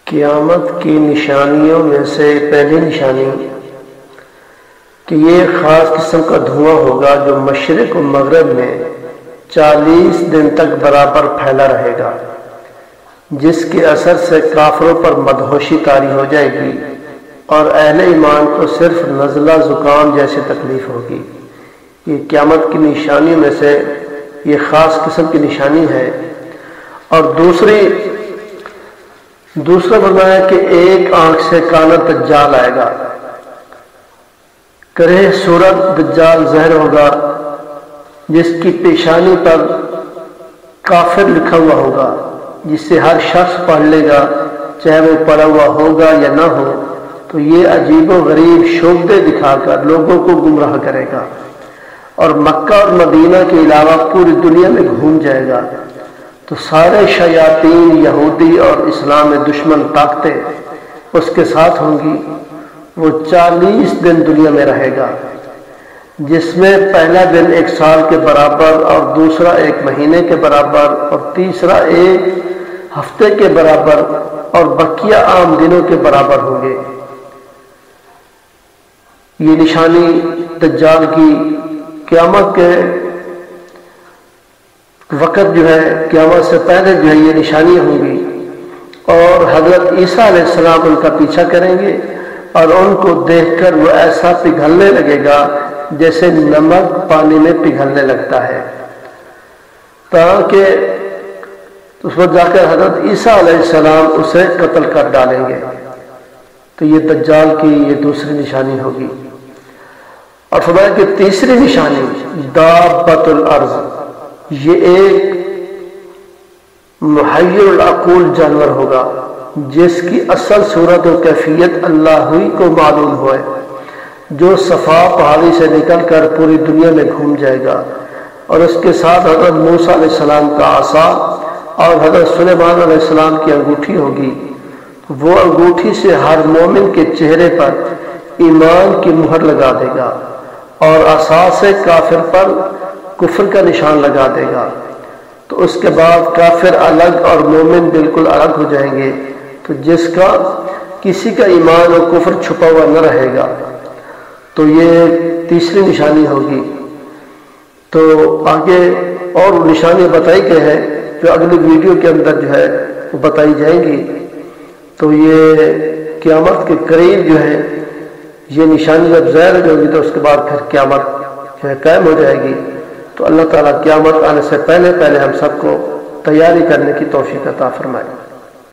قیامت کی نشانیوں میں سے پہلی نشانی کہ یہ خاص قسم کا دھواں ہوگا جو مشرق و مغرب میں 40 دن تک برابر پھیلا رہے گا، جس کے اثر سے کافروں پر مدہوشی طاری ہو جائے گی اور اہل ایمان کو صرف نزلہ زکام جیسی تکلیف ہوگی۔ یہ قیامت کی نشانیوں میں سے یہ خاص قسم کی نشانی ہے۔ اور دوسرا فرمایا کہ ایک آنکھ سے کانا دجال آئے گا، کرہ صورت دجال ظاہر ہوگا، جس کی پیشانی پر کافر لکھا ہوا ہوگا، جس سے ہر شخص پڑھ لے گا چاہے وہ پڑھا ہوا ہوگا یا نہ ہو، تو یہ عجیب و غریب شعبے دکھا کر لوگوں کو گمراہ کرے گا اور مکہ اور مدینہ کے علاوہ پوری دنیا میں گھوم جائے گا۔ تو سارے شیاطین یہودی اور اسلام میں دشمن طاقتیں اس کے ساتھ ہوں گی۔ وہ 40 دن دنیا میں رہے گا، جس میں پہلا دن 1 سال کے برابر اور دوسرا 1 مہینے کے برابر اور تیسرا 1 ہفتے کے برابر اور بقیہ عام دنوں کے برابر ہوں گے۔ یہ نشانی دجال کی قیامت کے وقت جو ہے، قیامت سے پہلے جو ہے یہ نشانیاں ہوں گی، اور حضرت عیسیٰ علیہ السلام ان کا پیچھا کریں گے اور ان کو دیکھ کر وہ ایسا پگھلنے لگے گا جیسے نمک پانی میں پگھلنے لگتا ہے، تاکہ اس پر جا کر حضرت عیسیٰ علیہ السلام اسے قتل کر ڈالیں گے۔ تو یہ دجال کی یہ دوسری نشانی ہوگی۔ اور فرمایا کہ تیسری نشانی دابۃ الارض، یہ ایک محیر العقول جانور ہوگا جس کی اصل صورت و کیفیت اللہ ہی کو معلوم ہوئے، جو صفا پہاڑی سے نکل کر پوری دنیا میں گھوم جائے گا، اور اس کے ساتھ حضرت موسیٰ علیہ السلام کا عصا اور حضرت سلیمان علیہ السلام کی انگوٹھی ہوگی۔ وہ انگوٹھی سے ہر مومن کے چہرے پر ایمان کی مہر لگا دے گا اور عصا سے کافر پر کفر کا نشان لگا دے گا۔ تو اس کے بعد کافر الگ اور مومن بالکل الگ ہو جائیں گے، تو جس کا کسی کا ایمان اور کفر چھپا ہوا نہ رہے گا۔ تو یہ تیسری نشانی ہوگی۔ تو آگے اور نشانیاں بتائی گئی ہیں جو اگلی ویڈیو کے اندر جو ہے وہ بتائی جائیں گی۔ تو یہ قیامت کے قریب جو ہے یہ نشانی جب ظاہر ہوگی تو اس کے بعد پھر قیامت جو ہے قائم ہو جائے گی۔ تو اللہ تعالیٰ قیامت آنے سے پہلے ہم سب کو تیاری کرنے کی توفیق عطا فرمائے۔